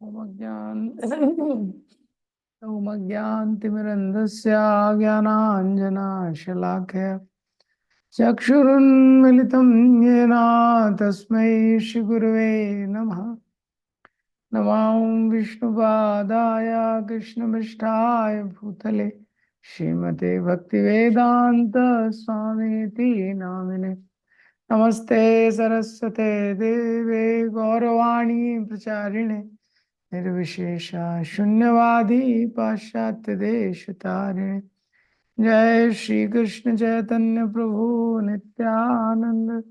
ओमज्ञानतिमिरन्धस्य ज्ञानाञ्जनशलाकया चक्षुरुन्मिलितं येन तस्मै श्रीगुरवे नमः। नमामि विष्णुपादाय कृष्णपृष्ठाय भूतले श्रीमते भक्तिवेदांत स्वामीति नामिने। नमस्ते सरस्वते देवे गौरवाणी प्रचारिणे निर्विशेष शून्यवादी पाश्चात्य देश तारिणे। जय श्री कृष्ण चैतन्य प्रभु नित्यानंद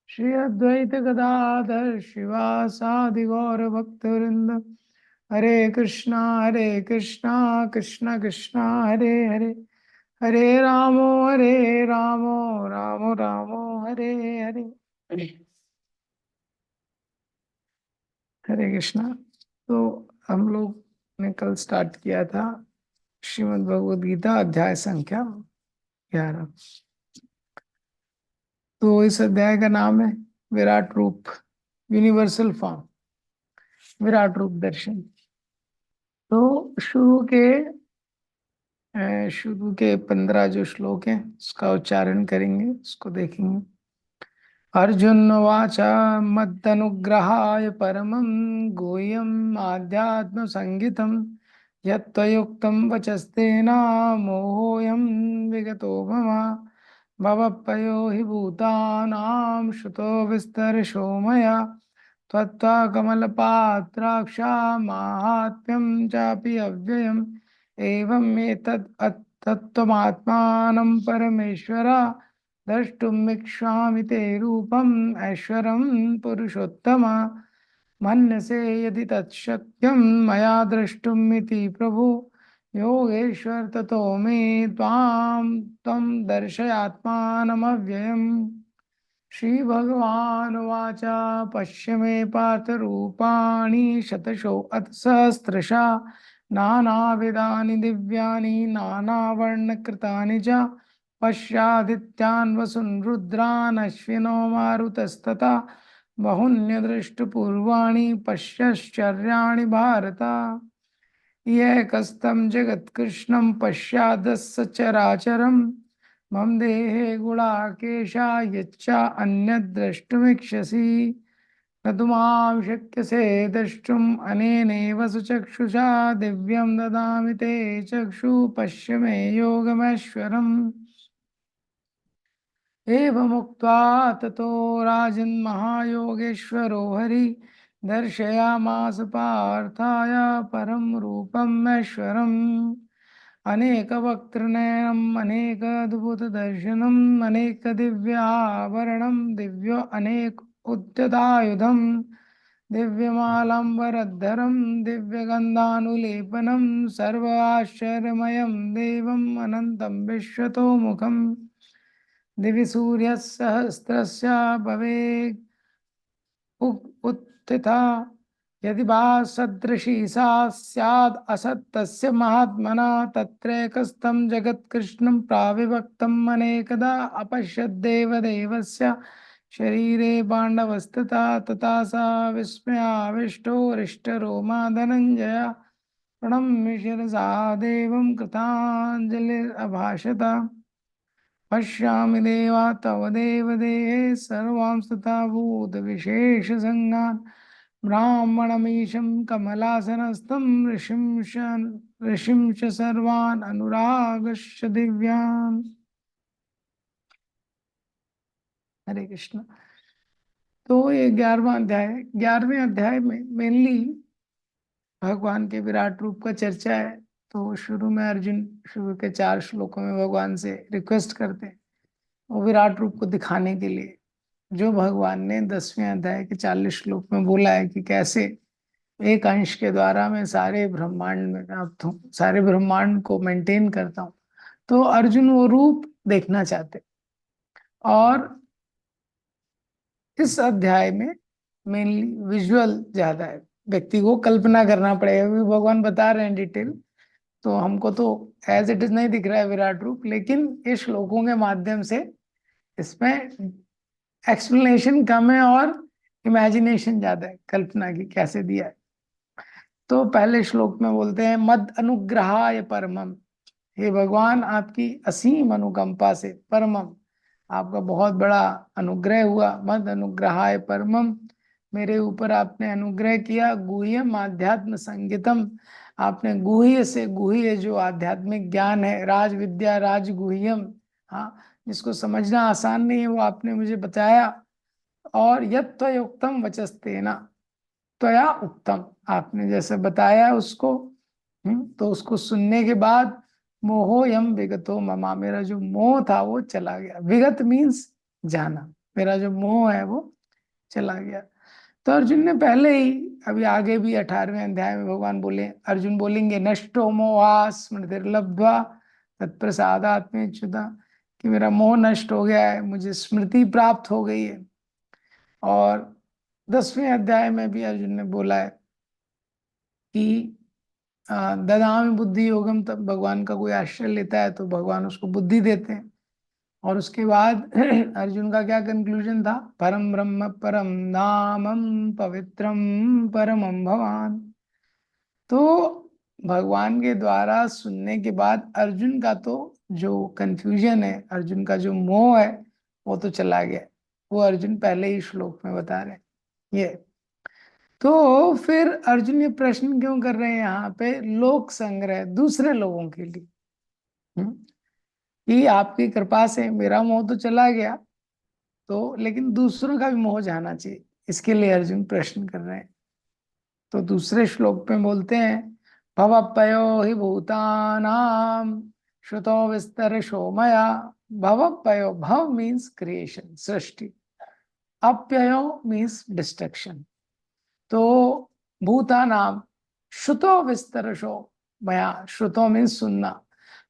श्री अद्वैत गदाधर शिवासादि गौर भक्तवृंद। हरे कृष्णा कृष्णा कृष्णा हरे हरे, हरे रामो रामो रामो हरे हरे। हरे कृष्णा। तो हम लोग ने कल स्टार्ट किया था श्रीमद् भगवद गीता अध्याय संख्या 11। तो इस अध्याय का नाम है विराट रूप, यूनिवर्सल फॉर्म, विराट रूप दर्शन। तो शुरू के 15 जो श्लोक हैं उसका उच्चारण करेंगे, उसको देखेंगे। अर्जुन वाच मदनुग्रहाय परमं गुह्यम् आध्यात्म संगीतम यत्त्वयुक्तं वचस्तेन मोहोऽयं विगतो मम भवप्पयो हि भूतानां श्रुतो विस्तरशो मया त्वत्वा कमलपात्राक्ष माहात्म्यं चापि अव्ययम् एवम् एतद् तत्त्वमात्मानं परमेश्वर द्रष्टुमिच्छामि ते रूपम् ऐश्वरं पुरुषोत्तम मन्यसे यदि तत्शक्यं मया द्रष्टुमिति प्रभु योगेश्वर ततो मे त्वं दर्शयात्मानमव्ययम्। श्रीभगवानुवाच पश्य मे पार्थरूपाणि शतशो अथ सहस्रशः नानाविधानि दिव्यानि नानावर्णकृतानि च पश्यादित्यान् वसून् रुद्रान् अश्विनो मारुतस्तथा बहुन्यदृष्टपूर्वाणि पश्यश्चर्याणि भारत। एकस्तं जगत्कृष्णं पश्यादः सचराचरं मम देहे गुणाकेशा यच्च अन्यद्द्रष्टुमिच्छसि न तु मां शक्यसे द्रष्टुम् अनेनैव सुचक्षुषा दिव्यं ददामि ते चक्षु पश्य मे योगमैश्वरम्। एवमुक्त्वा ततो राजन्महायोगेश्वरो हरि दर्शयामास पार्थाय परं रूपम् ऐश्वरम्। अनेकवक्त्रनयनम् अनेकाद्भुतदर्शनम् अनेकदिव्याभरणं दिव्य अनेक उद्यतायुधम् दिव्यमालाम्बरधरं दिव्यगन्धानुलेपनं सर्व आश्चर्यमयं देवम् अनन्तं विश्वतोमुखम्। दिवि सूर्यसहस्रस्य भवेत् उत्थिता यदि वा सदृशी सा स्याद् असत् तस्य महात्मना तत्रैकस्थं जगत्कृष्णं प्राविभक्तम् अनेकदा अपश्यद्देवदेवस्य शरीरे पाण्डवस्तथा तथा सा विस्मयाविष्टो हृष्टरोमा धनञ्जय प्रणम्य शिरसा देवं कृताञ्जलिरभाषत। पश्यामि देवा तव देवदेहे सर्वांस्तथा भूतविशेषसङ्गान् ब्राह्मणमीशं कमलासनस्थं ऋषिं च सर्वान् अनुरागश्च दिव्यान्। हरे कृष्ण। तो ये 11वां अध्याय है। 11वें अध्याय में मेनली भगवान के विराट रूप का चर्चा है। तो शुरू में अर्जुन शुरू के 4 श्लोकों में भगवान से रिक्वेस्ट करते हैं वो विराट रूप को दिखाने के लिए, जो भगवान ने 10वें अध्याय के 40 श्लोक में बोला है कि कैसे एक अंश के द्वारा मैं सारे ब्रह्मांड में व्याप्त हूँ, सारे ब्रह्मांड को मेंटेन करता हूँ। तो अर्जुन वो रूप देखना चाहते और इस अध्याय में मेनली विजुअल ज्यादा है, व्यक्ति को कल्पना करना पड़ेगा क्योंकि भगवान बता रहे हैं डिटेल। तो हमको तो एज इट इज नहीं दिख रहा है विराट रूप, लेकिन इस श्लोकों के माध्यम से इसमें एक्सप्लेनेशन कम है और इमेजिनेशन ज्यादा है, कल्पना की कैसे दिया है। तो पहले श्लोक में बोलते हैं मद अनुग्रहाय परमम, हे भगवान आपकी असीम अनुकंपा से, परमम आपका बहुत बड़ा अनुग्रह हुआ, मद अनुग्रहाय परमम मेरे ऊपर आपने अनुग्रह किया, गुह्यम आध्यात्म संगीतम आपने गुह्य से, गुह्य जो आध्यात्मिक ज्ञान है, राज विद्या राज गुह्यम, हाँ जिसको समझना आसान नहीं है वो आपने मुझे बताया। और यत् त्वयोक्तम वचस्तेना, त्वया उत्तम आपने जैसे बताया उसको, तो उसको सुनने के बाद मोहो यम विगतो ममा मेरा जो मोह था वो चला गया, विगत मीन्स जाना, मेरा जो मोह है वो चला गया। तो अर्जुन ने पहले ही, अभी आगे भी 18वें अध्याय में भगवान बोले, अर्जुन बोलेंगे नष्टो मोहा स्मृतिर्लब्ध्वा तत्प्रसादात्मेच्युता, कि मेरा मोह नष्ट हो गया है, मुझे स्मृति प्राप्त हो गई है। और 10वें अध्याय में भी अर्जुन ने बोला है कि ददामि बुद्धि योगम, तब भगवान का कोई आश्रय लेता है तो भगवान उसको बुद्धि देते हैं। और उसके बाद अर्जुन का क्या कंक्लूजन था, परम ब्रह्म परम नामम पवित्रम परमम भवान। तो भगवान के द्वारा सुनने के बाद अर्जुन का तो जो कंफ्यूजन है, अर्जुन का जो मोह है वो तो चला गया, वो अर्जुन पहले ही श्लोक में बता रहे हैं ये। तो फिर अर्जुन ये प्रश्न क्यों कर रहे हैं यहाँ पे, लोक संग्रह दूसरे लोगों के लिए, हम्म, कि आपकी कृपा से मेरा मोह तो चला गया, तो लेकिन दूसरों का भी मोह जाना चाहिए, इसके लिए अर्जुन प्रश्न कर रहे हैं। तो दूसरे श्लोक में बोलते हैं भवप्पयो हि भूतानाम श्रुतो विस्तरशो मया, भवप्पयो, भव मीन्स क्रिएशन सृष्टि, अप्ययो मीन्स डिस्ट्रक्शन। तो भूतानाम श्रुतो विस्तरशो मया, श्रुतो मीन्स सुनना,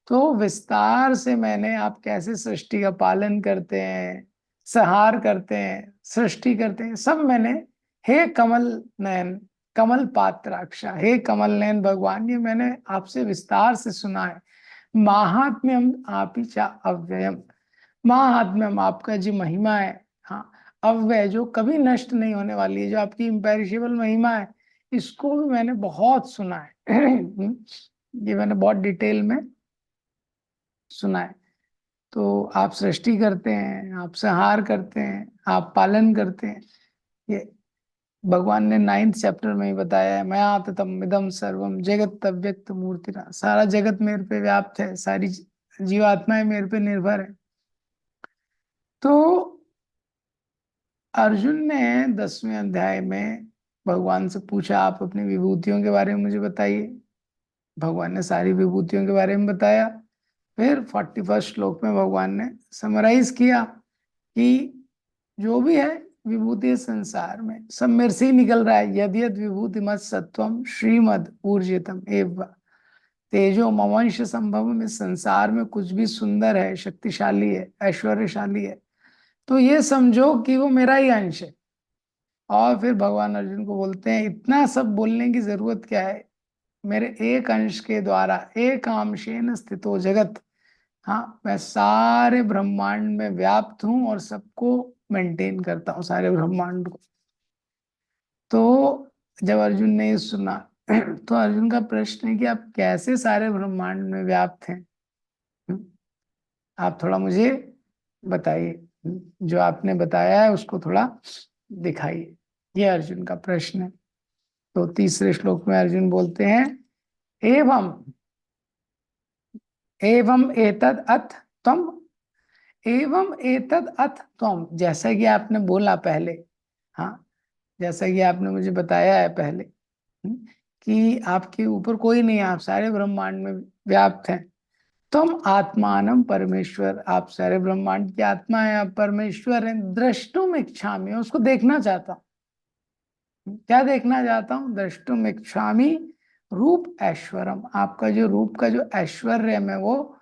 तो विस्तार से मैंने, आप कैसे सृष्टि का पालन करते हैं, संहार करते हैं, सृष्टि करते हैं, सब मैंने, हे कमल नयन कमल पात्राक्षा, हे कमल नयन भगवान, ये मैंने आपसे विस्तार से सुना है। माहात्म्यम आपी चा अव्ययम, महात्म्यम आपका जो महिमा है, हाँ अव्यय जो कभी नष्ट नहीं होने वाली है, जो आपकी इम्पेरिशेबल महिमा है, इसको भी मैंने बहुत सुना है। ये मैंने बहुत डिटेल में सुना है। तो आप सृष्टि करते हैं, आप संहार करते हैं, आप पालन करते हैं, ये भगवान ने 9th चैप्टर में ही बताया है, मया ततम इदम सर्वम जगत अव्यक्त मूर्तिना, सारा जगत मेरे पे व्याप्त है, सारी जीवात्माएं मेरे पे निर्भर है। तो अर्जुन ने 10वें अध्याय में भगवान से पूछा आप अपनी विभूतियों के बारे में मुझे बताइए, भगवान ने सारी विभूतियों के बारे में बताया। फिर 41 श्लोक में भगवान ने समराइज किया कि जो भी है विभूति संसार में सब मेरे से ही निकल रहा है, यद यद विभूति मत सत्वम श्रीमद ऊर्जितम एव तेजो मवंश संभव, में संसार में कुछ भी सुंदर है, शक्तिशाली है, ऐश्वर्यशाली है, तो ये समझो कि वो मेरा ही अंश है। और फिर भगवान अर्जुन को बोलते हैं इतना सब बोलने की जरूरत क्या है, मेरे एक अंश के द्वारा एक अंशेन स्थितो जगत, हाँ मैं सारे ब्रह्मांड में व्याप्त हूँ और सबको मेंटेन करता हूँ, सारे ब्रह्मांड को। तो जब अर्जुन ने ये सुना तो अर्जुन का प्रश्न है कि आप कैसे सारे ब्रह्मांड में व्याप्त हैं, हम्म, आप थोड़ा मुझे बताइए, जो आपने बताया है उसको थोड़ा दिखाइए, ये अर्जुन का प्रश्न है। तो तीसरे श्लोक में अर्जुन बोलते हैं एवं एवं एतद अथ त्वम, एवं एतद अथ त्वम, जैसा कि आपने बोला पहले, हाँ जैसा कि आपने मुझे बताया है पहले, हम्म, कि आपके ऊपर कोई नहीं है, आप सारे ब्रह्मांड में व्याप्त हैं। तुम आत्मानम परमेश्वर, आप सारे ब्रह्मांड की आत्मा है, आप परमेश्वर हैं। द्रष्टुम इच्छामि, उसको देखना चाहता हूँ, क्या देखना चाहता हूँ, द्रष्टुम इच्छामि रूप ऐश्वरम, आपका जो रूप का जो ऐश्वर्य है मैं वो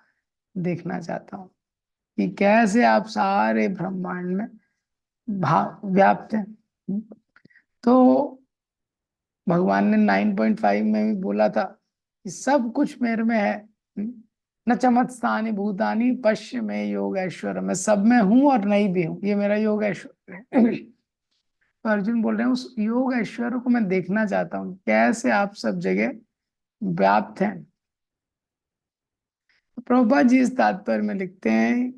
देखना चाहता हूँ, कि कैसे आप सारे ब्रह्मांड में व्याप्त हैं। तो भगवान ने 9.5 में भी बोला था कि सब कुछ मेरे में है, न चमत्स्थानि भूतानि पश्य में योग ऐश्वर्य, मैं सब में हूं और नहीं भी हूं, ये मेरा योग ऐश्वर्य है। तो अर्जुन बोल रहे हैं उस योग ऐश्वर्य को मैं देखना चाहता हूँ, कैसे आप सब जगह व्याप्त हैं। तो प्रभुपाद जी इस तात्पर्य में लिखते हैं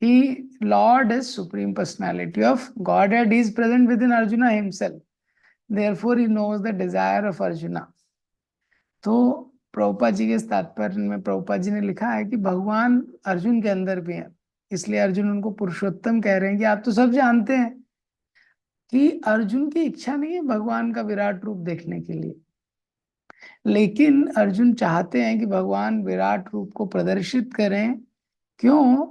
कि Lord is supreme personality of God is present within Arjuna himself, therefore he knows the desire of Arjuna. तो प्रभुपाद जी के इस तात्पर्य में प्रभुपाद जी ने लिखा है कि भगवान अर्जुन के अंदर भी है, इसलिए अर्जुन उनको पुरुषोत्तम कह रहे हैं कि आप तो सब जानते हैं कि अर्जुन की इच्छा नहीं है भगवान का विराट रूप देखने के लिए, लेकिन अर्जुन चाहते हैं कि भगवान विराट रूप को प्रदर्शित करें। क्यों?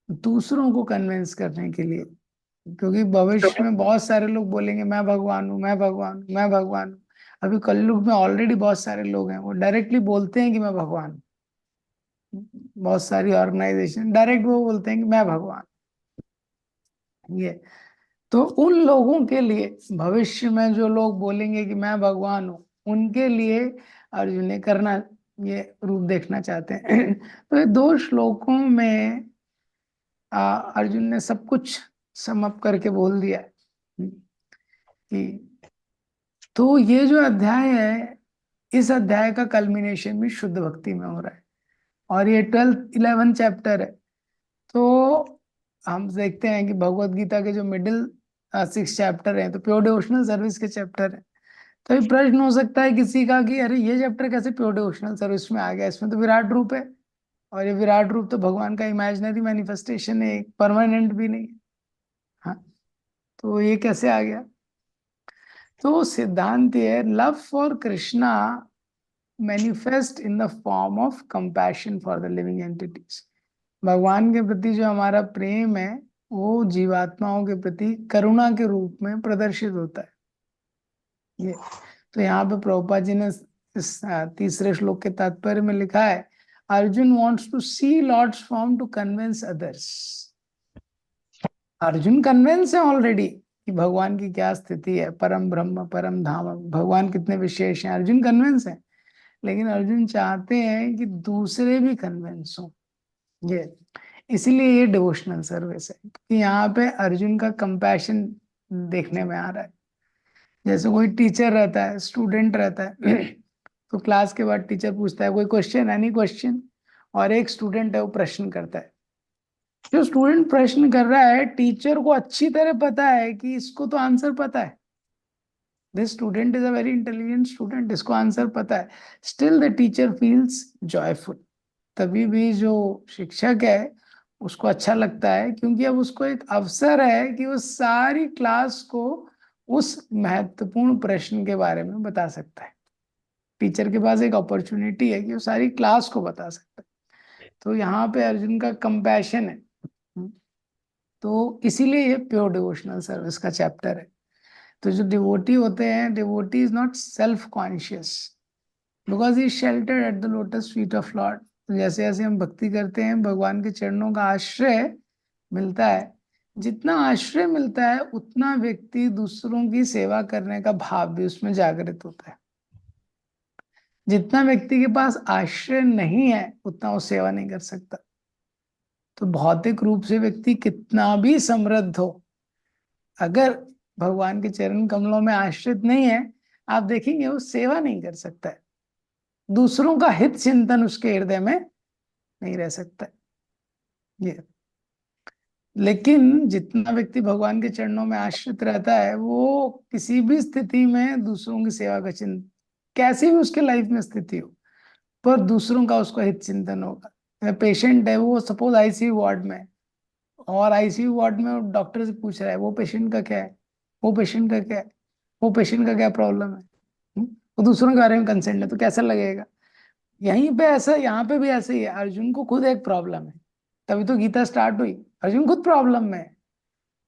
दूसरों को कन्विंस करने के लिए, क्योंकि भविष्य में बहुत सारे लोग बोलेंगे मैं भगवान हूँ, मैं भगवान हूँ, मैं भगवान हूँ। अभी कलयुग में ऑलरेडी बहुत सारे लोग हैं वो डायरेक्टली बोलते हैं कि मैं भगवान हूँ। बहुत सारी ऑर्गेनाइजेशन डायरेक्ट वो बोलते हैं कि मैं भगवान। ये तो उन लोगों के लिए, भविष्य में जो लोग बोलेंगे कि मैं भगवान हूँ, उनके लिए अर्जुन ने करना, ये रूप देखना चाहते हैं। तो ये 2 श्लोकों में अर्जुन ने सब कुछ समअप करके बोल दिया कि तो ये जो अध्याय है, इस अध्याय का कल्मिनेशन भी शुद्ध भक्ति में हो रहा है, और ये 11 चैप्टर है। तो हम देखते हैं कि भगवत गीता के जो मिडिल 6 चैप्टर हैं तो प्योर डिवोशनल सर्विस के चैप्टर हैं। तो ये प्रश्न हो सकता है किसी का कि अरे ये चैप्टर कैसे प्योर डिवोशनल सर्विस में आ गया, इसमें तो विराट रूप है, और ये विराट रूप तो भगवान का इमेजिनरी मैनिफेस्टेशन है, परमानेंट भी नहीं है। हाँ, तो ये कैसे आ गया? तो सिद्धांत ये, love for Krishna manifest in the form of compassion for the living entities. भगवान के प्रति जो हमारा प्रेम है वो जीवात्माओं के प्रति करुणा के रूप में प्रदर्शित होता है। ये तो यहाँ पे प्रभुपाद जी ने इस तीसरे श्लोक के तात्पर्य में लिखा है, Arjun wants to see Lord's form to convince others. Arjun convince है ऑलरेडी कि भगवान की क्या स्थिति है, परम ब्रह्म परम धाम, भगवान कितने विशेष हैं, अर्जुन कन्विंस है। लेकिन अर्जुन चाहते हैं कि दूसरे भी कन्विंस हो। ये इसीलिए ये डिवोशनल सर्विस है, क्योंकि यहाँ पे अर्जुन का कंपैशन देखने में आ रहा है। जैसे कोई टीचर रहता है, स्टूडेंट रहता है, तो क्लास के बाद टीचर पूछता है कोई क्वेश्चन, एनी क्वेश्चन, और एक स्टूडेंट है वो प्रश्न करता है। जो स्टूडेंट प्रश्न कर रहा है, टीचर को अच्छी तरह पता है कि इसको तो आंसर पता है, this student is a very intelligent student, इसको आंसर पता है, still the teacher feels joyful. तभी भी जो शिक्षक है उसको अच्छा लगता है, क्योंकि अब उसको एक अवसर है कि वो सारी क्लास को उस महत्वपूर्ण प्रश्न के बारे में बता सकता है। टीचर के पास एक अपॉर्चुनिटी है कि वो सारी क्लास को बता सकता है। तो यहाँ पे अर्जुन का कंपैशन है। तो इसीलिए ये प्योर डिवोशनल सर्विस का चैप्टर है। तो जो डिवोटी होते हैं, devotee is not self conscious because he sheltered at the lotus feet of Lord. जैसे जैसे हम भक्ति करते हैं, भगवान के चरणों का आश्रय मिलता है, जितना आश्रय मिलता है उतना व्यक्ति दूसरों की सेवा करने का भाव भी उसमें जागृत होता है। जितना व्यक्ति के पास आश्रय नहीं है उतना वो सेवा नहीं कर सकता। तो भौतिक रूप से व्यक्ति कितना भी समृद्ध हो, अगर भगवान के चरण कमलों में आश्रित नहीं है, आप देखेंगे वो सेवा नहीं कर सकता है, दूसरों का हित चिंतन उसके हृदय में नहीं रह सकता है। ये लेकिन जितना व्यक्ति भगवान के चरणों में आश्रित रहता है, वो किसी भी स्थिति में दूसरों की सेवा का चिंतन, कैसी भी उसके लाइफ में स्थिति हो, पर दूसरों का उसको हित चिंतन होगा। पेशेंट है, वो सपोज आईसीयू वार्ड में, और आईसीयू वार्ड में डॉक्टर से पूछ रहा है वो पेशेंट का क्या है, वो पेशेंट का क्या है, वो पेशेंट का क्या प्रॉब्लम है, वो दूसरों के बारे में कंसर्न है, तो कैसा लगेगा? यहीं पे ऐसा, यहाँ पे भी ऐसे ही है। अर्जुन को खुद एक प्रॉब्लम है, तभी तो गीता स्टार्ट हुई। अर्जुन खुद प्रॉब्लम में है,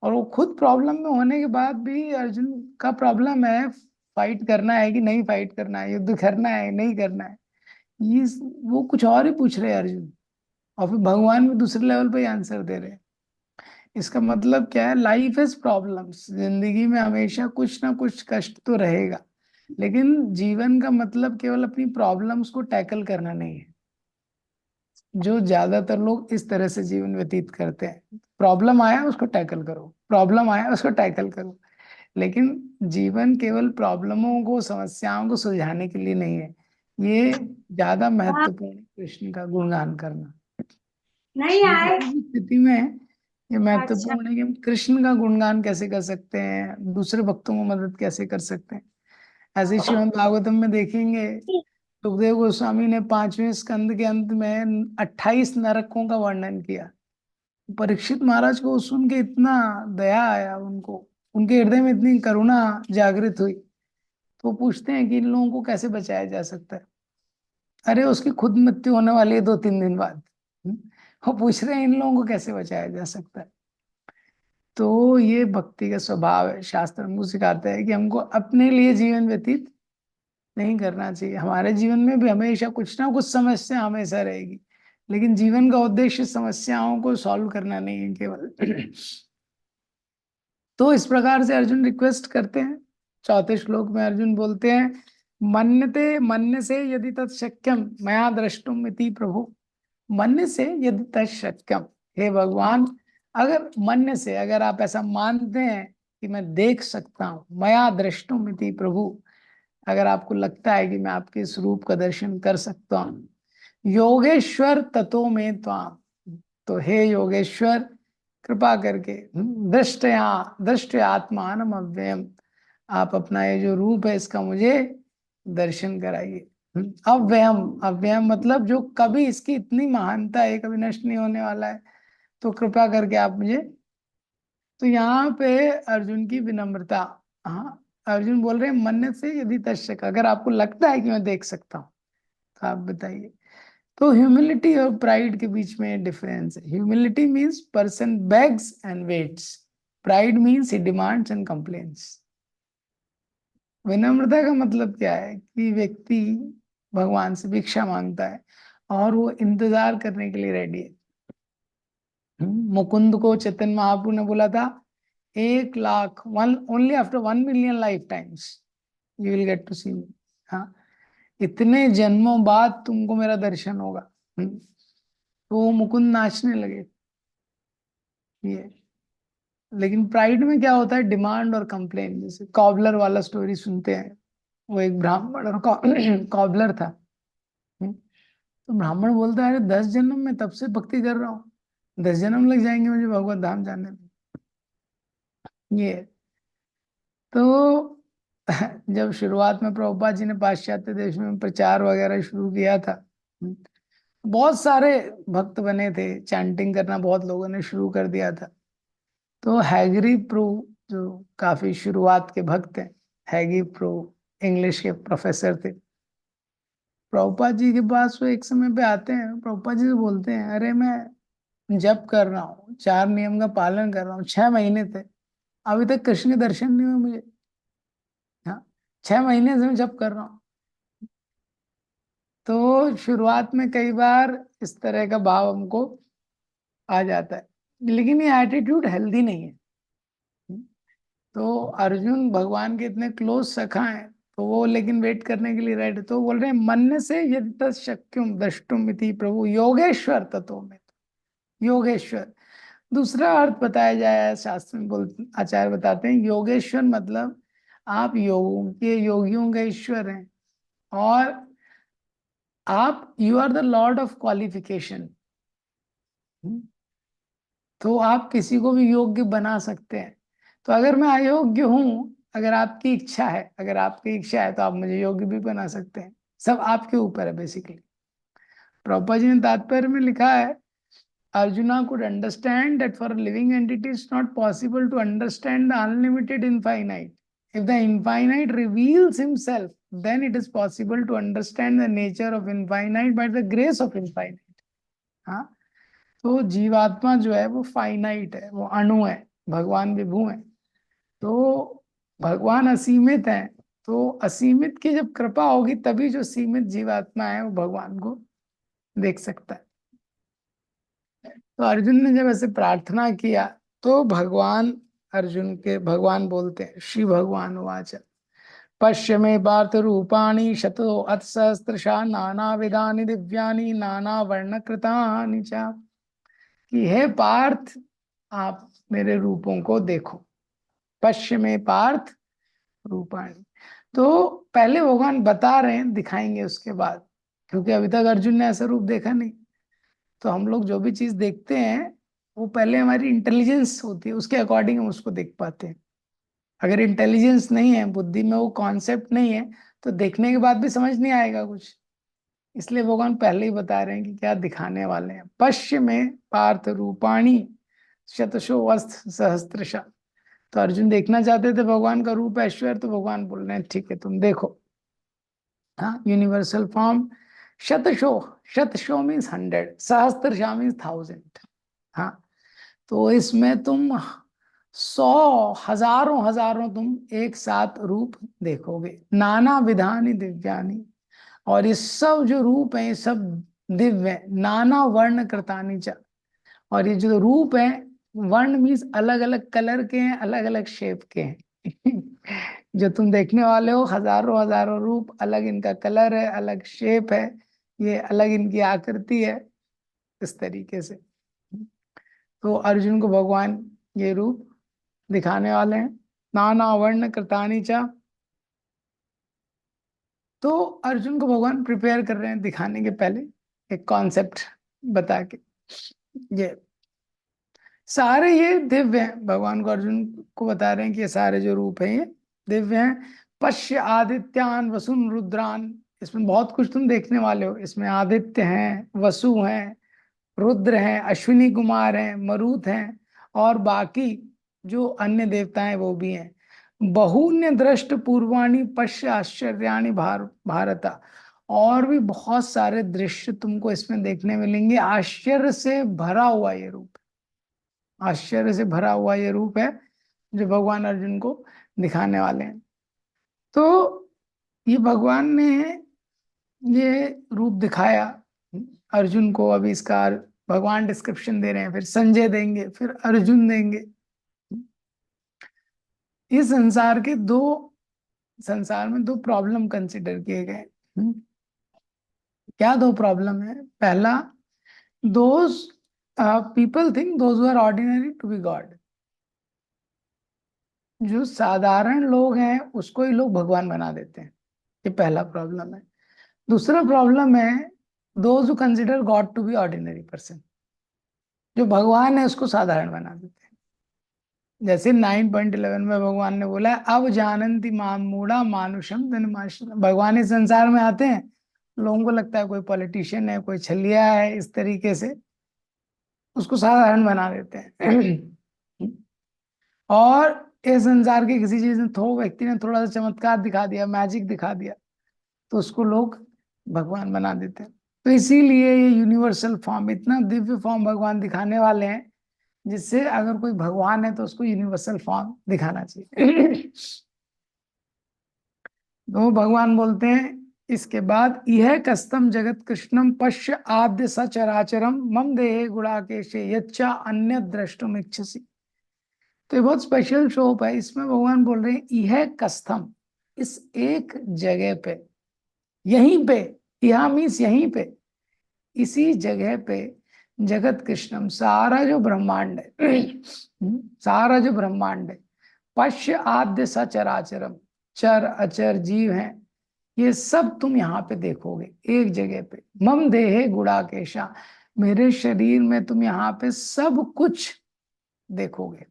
और वो खुद प्रॉब्लम में होने के बाद भी अर्जुन का प्रॉब्लम है फाइट करना है कि नहीं फाइट करना है, युद्ध करना है नहीं करना है। ये वो कुछ और ही पूछ रहे हैं अर्जुन, और फिर भगवान भी दूसरे लेवल पे आंसर दे रहे हैं। इसका मतलब क्या है? लाइफ इज प्रॉब्लम्स, जिंदगी में हमेशा कुछ ना कुछ कष्ट तो रहेगा, लेकिन जीवन का मतलब केवल अपनी प्रॉब्लम्स को टैकल करना नहीं है। जो ज्यादातर लोग इस तरह से जीवन व्यतीत करते हैं, प्रॉब्लम आया उसको टैकल करो, प्रॉब्लम आया उसको टैकल करो। लेकिन जीवन केवल प्रॉब्लमों को, समस्याओं को सुलझाने के लिए नहीं है। ये ज्यादा हाँ, महत्वपूर्ण है कृष्ण का गुणगान करना। नहीं हम आए। किसी भी स्थिति में ये अच्छा। महत्वपूर्ण है कि हम कृष्ण का गुणगान कैसे कर सकते हैं, दूसरे भक्तों को मदद कैसे कर सकते हैं। ऐसे ही श्रीमद् भागवतम में देखेंगे, सुखदेव गोस्वामी ने 5वें स्कंद के अंत में 28 नरकों का वर्णन किया। परीक्षित महाराज को सुन के इतना दया आया, उनको उनके हृदय में इतनी करुणा जागृत हुई, तो वो पूछते हैं कि इन लोगों को कैसे बचाया जा सकता है। अरे उसकी खुद मृत्यु होने वाली है 2-3 दिन बाद। हम्म, वो पूछ रहे हैं इन लोगों को कैसे बचाया जा सकता है। तो ये भक्ति का स्वभाव है। शास्त्र हमको सिखाता है कि हमको अपने लिए जीवन व्यतीत नहीं करना चाहिए। हमारे जीवन में भी हमेशा कुछ ना कुछ समस्या हमेशा रहेगी, लेकिन जीवन का उद्देश्य समस्याओं को सॉल्व करना नहीं है केवल। तो इस प्रकार से अर्जुन रिक्वेस्ट करते हैं। 4 श्लोक में अर्जुन बोलते हैं, मन्यते मन्य से यदि तत्शक्यम मया द्रष्टुम इति प्रभु। मन्य से यदि तत्शक्यम, हे भगवान, अगर मन्य से, अगर आप ऐसा मानते हैं कि मैं देख सकता हूँ, मया द्रष्टुम इति प्रभु, अगर आपको लगता है कि मैं आपके इस रूप का दर्शन कर सकता हूँ, योगेश्वर ततो में त्वाम, तो हे योगेश्वर, कृपा करके दृष्टया दृष्ट आत्मान अव्ययम, आप अपना ये जो रूप है इसका मुझे दर्शन कराइए। अव्ययम, अव्ययम मतलब जो कभी, इसकी इतनी महानता है, कभी नष्ट नहीं होने वाला है, तो कृपा करके आप मुझे। तो यहाँ पे अर्जुन की विनम्रता। हाँ, अर्जुन बोल रहे हैं मन्नत से यदि तशक, अगर आपको लगता है कि मैं देख सकता हूँ तो आप बताइए। तो ह्यूमिलिटी और प्राइड के बीच में डिफरेंस है। Humility means person begs and waits, pride means he demands and complains. विनम्रता का मतलब क्या है कि व्यक्ति भगवान से भिक्षा मांगता है और वो इंतजार करने के लिए रेडी है। मुकुंद को चैतन्य महाप्रभु ने बोला था, 1 lakh, one only after 1 million life times you will get to see me. हाँ, इतने जन्मों बाद तुमको मेरा दर्शन होगा। तो वो मुकुंद नाचने लगे। ये, लेकिन प्राइड में क्या होता है, डिमांड और कंप्लेन। जैसे कॉबलर वाला स्टोरी सुनते हैं, वो एक ब्राह्मण और कॉबलर था। तो ब्राह्मण बोलता है, अरे 10 जन्म में तब से भक्ति कर रहा हूँ, 10 जन्म लग जाएंगे मुझे भगवत धाम जाने में। ये तो जब शुरुआत में प्रभुपाद जी ने पाश्चात्य देश में प्रचार वगैरह शुरू किया था, बहुत सारे भक्त बने थे, चैंटिंग करना बहुत लोगों ने शुरू कर दिया था। तो हैगरी प्रो, जो काफी शुरुआत के भक्त हैं, हैगी प्रो इंग्लिश के प्रोफेसर थे, प्रभुपाद जी के पास वो एक समय पे आते हैं, प्रभुपाद जी से बोलते हैं, अरे मैं जप कर रहा हूँ, 4 नियम का पालन कर रहा हूँ, 6 महीने थे, अभी तक कृष्ण के दर्शन नहीं हुए मुझे। हाँ, 6 महीने से मैं जप कर रहा हूँ। तो शुरुआत में कई बार इस तरह का भाव हमको आ जाता है, लेकिन ये एटीट्यूड हेल्दी नहीं है। तो अर्जुन भगवान के इतने क्लोज सखा हैं, तो वो लेकिन वेट करने के लिए रेडी। तो बोल रहे हैं, मन से यदि तत्शक्युम द्रष्टुम इति प्रभु योगेश्वर तत्व में। योगेश्वर दूसरा अर्थ बताया जाए शास्त्र में, बोल आचार्य बताते हैं, योगेश्वर मतलब आप योगों के, योगियों का ईश्वर हैं, और आप, you are the Lord of qualification. तो आप किसी को भी योग्य बना सकते हैं। तो अगर मैं अयोग्य हूं, अगर आपकी इच्छा है, अगर आपकी इच्छा है तो आप मुझे योग्य भी बना सकते हैं। सब आपके ऊपर है बेसिकली। प्रभुपाद जी ने तात्पर्य में लिखा है, Arjuna could understand that for a living entity it's not possible to understand the unlimited infinite. If the infinite reveals himself, then it is possible to understand the nature of infinite by the grace of infinite. हाँ, तो जीवात्मा जो है वो finite है, वो अणु है, भगवान विभु है। तो भगवान असीमित है, तो असीमित की जब कृपा होगी तभी जो सीमित जीवात्मा है वो भगवान को देख सकता है। तो अर्जुन ने जब ऐसे प्रार्थना किया, तो भगवान, अर्जुन के भगवान बोलते हैं, श्री भगवान वाच, पश्य मे पार्थ रूपाणि शतो अथ सहस्त्रशा नाना विधानि दिव्यानि नाना वर्ण कृतानि च, कि हे पार्थ, आप मेरे रूपों को देखो। पश्चिमे पार्थ रूपाणी। तो पहले भगवान बता रहे हैं, दिखाएंगे उसके बाद, क्योंकि अभी तक अर्जुन ने ऐसा रूप देखा नहीं। तो हम लोग जो भी चीज देखते हैं वो पहले हमारी इंटेलिजेंस होती है, उसके अकॉर्डिंग हम उसको देख पाते हैं। अगर इंटेलिजेंस नहीं है, बुद्धि में वो कॉन्सेप्ट नहीं है, तो देखने के बाद भी समझ नहीं आएगा कुछ। इसलिए भगवान पहले ही बता रहे हैं कि क्या दिखाने वाले हैं। पश्चिम में पार्थ रूपाणी शतशो अस्त्र सहस्त्रशा। तो अर्जुन देखना चाहते थे भगवान का रूप ऐश्वर्य, तो भगवान बोल रहे हैं ठीक है तुम देखो। हाँ, यूनिवर्सल फॉर्म। शतशो, शतशो मीन्स 100, सहस्त्रशा मीन्स 1000। हाँ, तो इसमें तुम 100 हजारों हजारों तुम एक साथ रूप देखोगे। नाना विधानी दिव्यानी, और ये सब जो रूप है ये सब दिव्य है। नाना वर्ण कृतानी च, और ये जो रूप है, वर्ण मीन्स अलग अलग कलर के हैं, अलग अलग शेप के हैं। जो तुम देखने वाले हो, हजारों हजारों रूप, अलग इनका कलर है, अलग शेप है, ये अलग इनकी आकृति है, इस तरीके से। तो अर्जुन को भगवान ये रूप दिखाने वाले हैं। नाना वर्ण कृतानी च, तो अर्जुन को भगवान प्रिपेयर कर रहे हैं दिखाने के पहले, एक कॉन्सेप्ट बता के। ये सारे ये दिव्य हैं, भगवान को अर्जुन को बता रहे हैं कि ये सारे जो रूप हैं ये दिव्य हैं। पश्य आदित्यान वसुन रुद्रान, इसमें बहुत कुछ तुम देखने वाले हो। इसमें आदित्य हैं, वसु हैं, रुद्र हैं, अश्विनी कुमार हैं, मरुत हैं, और बाकी जो अन्य देवता हैं वो भी हैं। बहुन्य दृष्ट पूर्वाणी पश्य आश्चर्याणी भारत, और भी बहुत सारे दृश्य तुमको इसमें देखने मिलेंगे। आश्चर्य से भरा हुआ ये रूप, आश्चर्य से भरा हुआ ये रूप है जो भगवान अर्जुन को दिखाने वाले हैं। तो ये भगवान ने ये रूप दिखाया अर्जुन को। अभी इसका भगवान डिस्क्रिप्शन दे रहे हैं, फिर संजय देंगे, फिर अर्जुन देंगे। इस संसार में दो प्रॉब्लम कंसिडर किए गए। क्या दो प्रॉब्लम है? पहला, those people think those who are ordinary to be God. जो साधारण लोग हैं उसको ही लोग भगवान बना देते हैं, ये पहला प्रॉब्लम है। दूसरा प्रॉब्लम है those who consider God to be ordinary person. जो भगवान है उसको साधारण बना देते हैं। जैसे 9.11 में भगवान ने बोला है, अब जानंती माम मूढ़ा मानुषम धनमाशनम। भगवान इस संसार में आते हैं, लोगों को लगता है कोई पॉलिटिशियन है, कोई छलिया है, इस तरीके से उसको साधारण बना देते हैं। और इस संसार की किसी चीज में व्यक्ति ने थोड़ा सा चमत्कार दिखा दिया, मैजिक दिखा दिया, तो उसको लोग भगवान बना देते हैं। तो इसीलिए ये यूनिवर्सल फॉर्म, इतना दिव्य फॉर्म भगवान दिखाने वाले हैं, जिससे अगर कोई भगवान है तो उसको यूनिवर्सल फॉर्म दिखाना चाहिए। तो भगवान बोलते हैं इसके बाद, यह कस्तम जगत कृष्णम पश्य आद्य सचराचरम मम देहे गुणाकेशे यच्चा अन्य द्रष्टुम इच्छसि। तो ये बहुत स्पेशल शोप है। इसमें भगवान बोल रहे हैं यह कस्थम, इस एक जगह पे, यहीं पे, यह मीन्स यहीं पे, इसी जगह पे जगत कृष्णम, सारा जो ब्रह्मांड है, सारा जो ब्रह्मांड है, पश्य आद्य सचराचरम, चर अचर जीव हैं, ये सब तुम यहाँ पे देखोगे एक जगह पे। मम देहे गुड़ाकेशा, मेरे शरीर में तुम यहाँ पे सब कुछ देखोगे।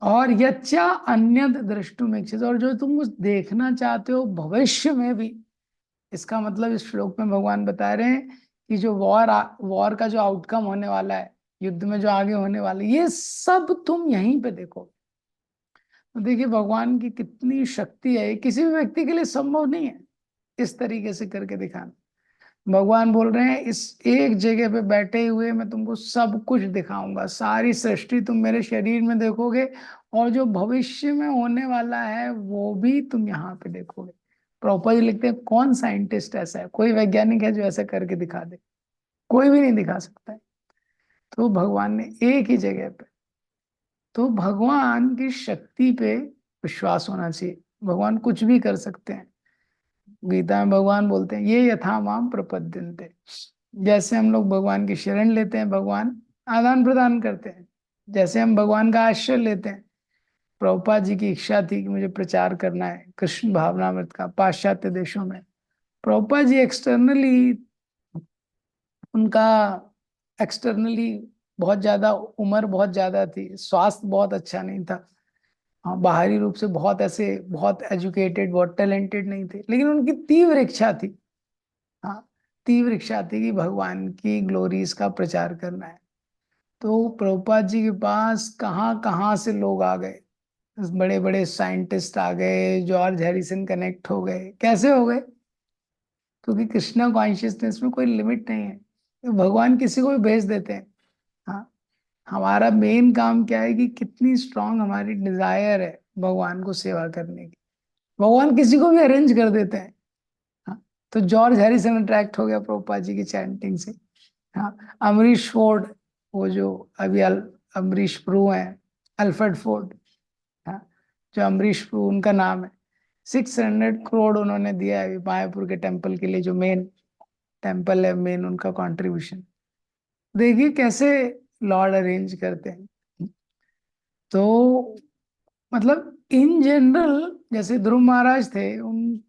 और यच्चा अन्य दृष्टुम इच्छित, और जो तुम देखना चाहते हो भविष्य में भी। इसका मतलब इस श्लोक में भगवान बता रहे हैं कि जो वॉर का जो आउटकम होने वाला है, युद्ध में जो आगे होने वाला है, ये सब तुम यहीं पे देखो। तो देखिए भगवान की कितनी शक्ति है, ये किसी भी व्यक्ति के लिए संभव नहीं है इस तरीके से करके दिखाना। भगवान बोल रहे हैं इस एक जगह पे बैठे हुए मैं तुमको सब कुछ दिखाऊंगा, सारी सृष्टि तुम मेरे शरीर में देखोगे, और जो भविष्य में होने वाला है वो भी तुम यहाँ पे देखोगे। प्रॉपर जी लिखते हैं, कौन साइंटिस्ट ऐसा है, कोई वैज्ञानिक है जो ऐसा करके दिखा दे? कोई भी नहीं दिखा सकता है। तो भगवान ने एक ही जगह पे, तो भगवान की शक्ति पे विश्वास होना चाहिए। भगवान कुछ भी कर सकते हैं। गीता में भगवान बोलते हैं ये यथा माम प्रपद्यन्ते, जैसे हम लोग भगवान की शरण लेते हैं, भगवान आदान प्रदान करते हैं। जैसे हम भगवान का आश्रय लेते हैं, प्रभुपाद जी की इच्छा थी कि मुझे प्रचार करना है कृष्ण भावनामृत का पाश्चात्य देशों में। प्रभुपाद जी एक्सटर्नली, उनका एक्सटर्नली बहुत ज्यादा उम्र बहुत ज्यादा थी, स्वास्थ्य बहुत अच्छा नहीं था। हाँ, बाहरी रूप से बहुत ऐसे बहुत एजुकेटेड बहुत टैलेंटेड नहीं थे, लेकिन उनकी तीव्र इच्छा थी। हाँ, तीव्र इच्छा थी कि भगवान की ग्लोरीज का प्रचार करना है। तो प्रभुपाद जी के पास कहाँ कहाँ से लोग आ गए, बड़े बड़े साइंटिस्ट आ गए, जॉर्ज हैरिसन कनेक्ट हो गए। कैसे हो गए? क्योंकि कृष्णा कॉन्शियसनेस में कोई लिमिट नहीं है, तो भगवान किसी को भी भेज देते हैं। हाँ, हमारा मेन काम क्या है कि कितनी स्ट्रांग हमारी डिजायर है भगवान को सेवा करने की। भगवान किसी को भी अरेंज कर देते हैं। हाँ, तो जॉर्ज हैरिसन अट्रैक्ट हो गया प्रभुपाद जी की चैंटिंग से। हाँ, अमरीश फोर्ड, वो जो अभी अमरीश प्रू हैं, अल्फ्रेड फोर्ड। हाँ, जो अमरीश प्रू उनका नाम है। 600 करोड़ उन्होंने दिया है अभी मायापुर के टेम्पल के लिए, जो मेन टेम्पल है, मेन उनका कंट्रीब्यूशन। देखिए कैसे लॉर्ड अरेंज करते हैं। तो मतलब इन जनरल जैसे ध्रुव महाराज थे, उन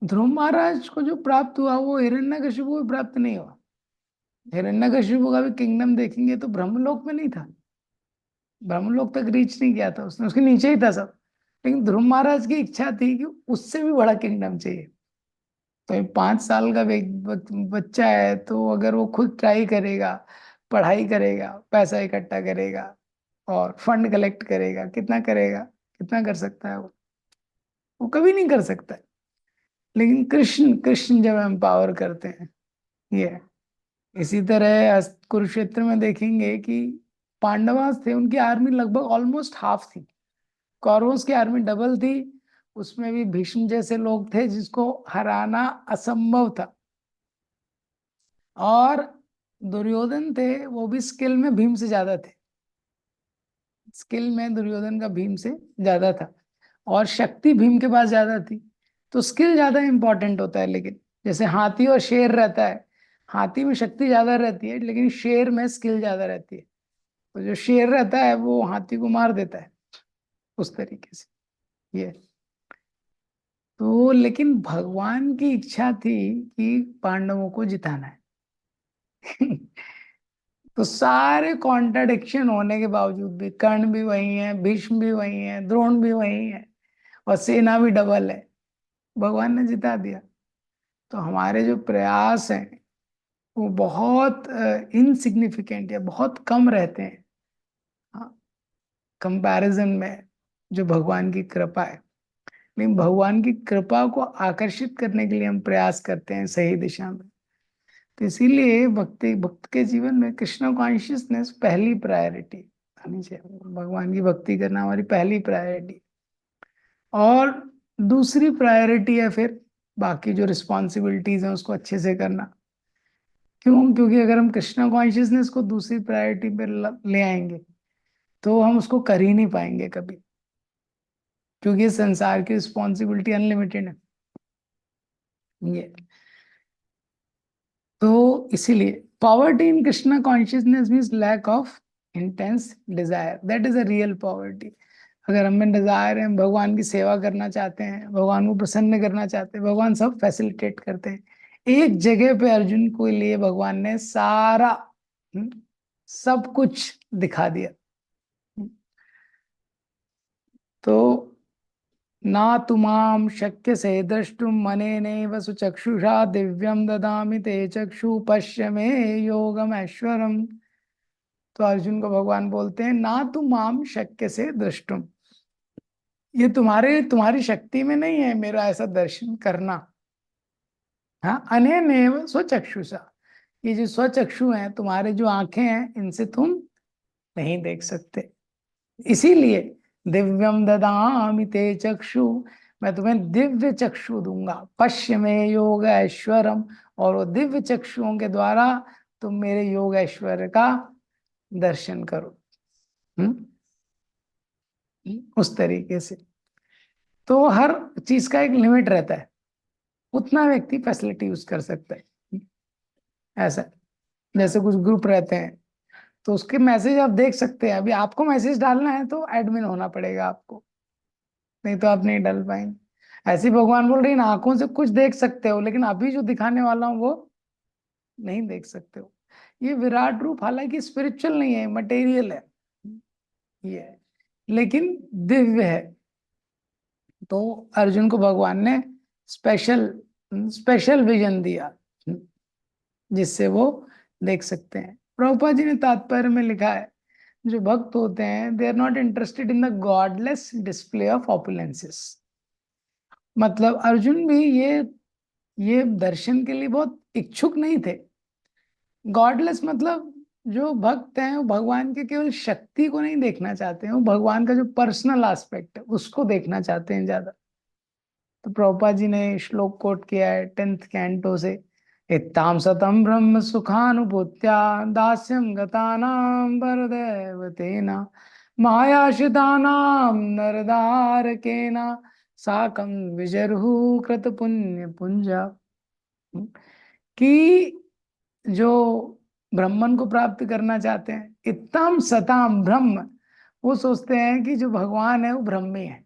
ध्रुव महाराज को जो प्राप्त हुआ वो हिरण्यकशिपु को भी प्राप्त नहीं हुआ। हिरण्यकशिपु का भी किंगडम देखेंगे तो ब्रह्मलोक में नहीं था, ब्रह्मलोक तक रीच नहीं किया था उसने, उसके नीचे ही था सब। लेकिन ध्रुव महाराज की इच्छा थी कि उससे भी बड़ा किंगडम चाहिए। तो ये 5 साल का बच्चा है, तो अगर वो खुद ट्राई करेगा, पढ़ाई करेगा, पैसा इकट्ठा करेगा और फंड कलेक्ट करेगा, कितना करेगा? कितना कर सकता है वो कभी नहीं कर सकता है। लेकिन कृष्ण कृष्ण जब एम्पावर करते हैं, ये है। इसी तरह कुरुक्षेत्र में देखेंगे कि पांडवास थे, उनकी आर्मी लगभग ऑलमोस्ट हाफ थी। कौरवों की आर्मी डबल थी। उसमें भी भीष्म जैसे लोग थे जिसको हराना असंभव था। और दुर्योधन थे, वो भी स्किल में भीम से ज्यादा थे। स्किल में दुर्योधन का भीम से ज्यादा था, और शक्ति भीम के पास ज्यादा थी। तो स्किल ज्यादा इंपॉर्टेंट होता है। लेकिन जैसे हाथी और शेर रहता है, हाथी में शक्ति ज्यादा रहती है लेकिन शेर में स्किल ज्यादा रहती है। तो जो शेर रहता है वो हाथी को मार देता है, उस तरीके से ये। तो लेकिन भगवान की इच्छा थी कि पांडवों को जिताना है। तो सारे कॉन्ट्रडिक्शन होने के बावजूद भी कर्ण भी वही है, भीष्म भी वही है, द्रोण भी वही है, और सेना भी डबल है, भगवान ने जिता दिया। तो हमारे जो प्रयास हैं वो बहुत इनसिग्निफिकेंट या बहुत कम रहते हैं, हाँ, कंपैरिजन में जो भगवान की कृपा है। लेकिन भगवान की कृपा को आकर्षित करने के लिए हम प्रयास करते हैं सही दिशा में। तो इसीलिए भक्त के जीवन में कृष्ण कॉन्शियसनेस पहली प्रायोरिटी होनी चाहिए। भगवान की भक्ति करना हमारी पहली प्रायोरिटी। और दूसरी प्रायोरिटी है फिर बाकी जो रिस्पॉन्सिबिलिटीज हैं उसको अच्छे से करना। क्यों? क्योंकि अगर हम कृष्ण कॉन्शियसनेस को दूसरी प्रायोरिटी पे ले आएंगे तो हम उसको कर ही नहीं पाएंगे कभी, क्योंकि इस संसार की रिस्पॉन्सिबिलिटी अनलिमिटेड है ये। तो इसीलिए poverty in Krishna consciousness means lack of intense desire, that is a real poverty. अगर हमें डिजायर है, हम भगवान की सेवा करना चाहते हैं, भगवान को प्रसन्न करना चाहते हैं, भगवान सब फैसिलिटेट करते हैं। एक जगह पे अर्जुन को लिए भगवान ने सारा सब कुछ दिखा दिया। तो ना तुमाम शक्य से द्रष्टुम मनेनैव सुचक्षुषा दिव्यम ददामि ते चक्षु पश्य मे योगम ऐश्वरम। तो अर्जुन को भगवान बोलते हैं ना तुमाम शक्य से द्रष्टुम, ये तुम्हारी शक्ति में नहीं है मेरा ऐसा दर्शन करना। हाँ, अनेनैव स्वचक्षुषा, ये जो स्वचक्षु हैं, तुम्हारे जो आंखें हैं, इनसे तुम नहीं देख सकते। इसीलिए दिव्यम ददामि ते चक्षु, मैं तुम्हें दिव्य चक्षु दूंगा। पश्य में योग ऐश्वरम, और वो दिव्य चक्षुओं के द्वारा तुम मेरे योग ऐश्वर्य का दर्शन करो। हम्म उस तरीके से। तो हर चीज का एक लिमिट रहता है, उतना व्यक्ति फैसिलिटी यूज कर सकता है। ऐसा जैसे कुछ ग्रुप रहते हैं, तो उसके मैसेज आप देख सकते हैं। अभी आपको मैसेज डालना है तो एडमिन होना पड़ेगा आपको, नहीं तो आप नहीं डाल पाएंगे। ऐसे ही भगवान बोल रही है ना, आंखों से कुछ देख सकते हो लेकिन अभी जो दिखाने वाला हूं वो नहीं देख सकते हो। ये विराट रूप हालांकि स्पिरिचुअल नहीं है, मटेरियल है ये, लेकिन दिव्य है। तो अर्जुन को भगवान ने स्पेशल स्पेशल विजन दिया जिससे वो देख सकते हैं। प्रभुपाद जी ने तात्पर्य में लिखा है, जो भक्त होते हैं they are not interested in the godless display of opulences. मतलब अर्जुन भी ये दर्शन के लिए बहुत इच्छुक नहीं थे। गॉडलेस मतलब जो भक्त हैं वो भगवान के केवल शक्ति को नहीं देखना चाहते हैं, वो भगवान का जो पर्सनल एस्पेक्ट है उसको देखना चाहते हैं ज्यादा। तो प्रभुपाद जी ने श्लोक कोट किया है 10th कैंटो से, इत्ताम सतम ब्रह्म सुखानुभूत्या दास्यं गतानां वरदेव तेना मायाशितानां नरदारकेन साकं विजर्हु कृत पुण्य पुंजा। कि जो ब्रह्मन को प्राप्त करना चाहते हैं, इत्तम सताम ब्रह्म, वो सोचते हैं कि जो भगवान है वो ब्रह्मी है।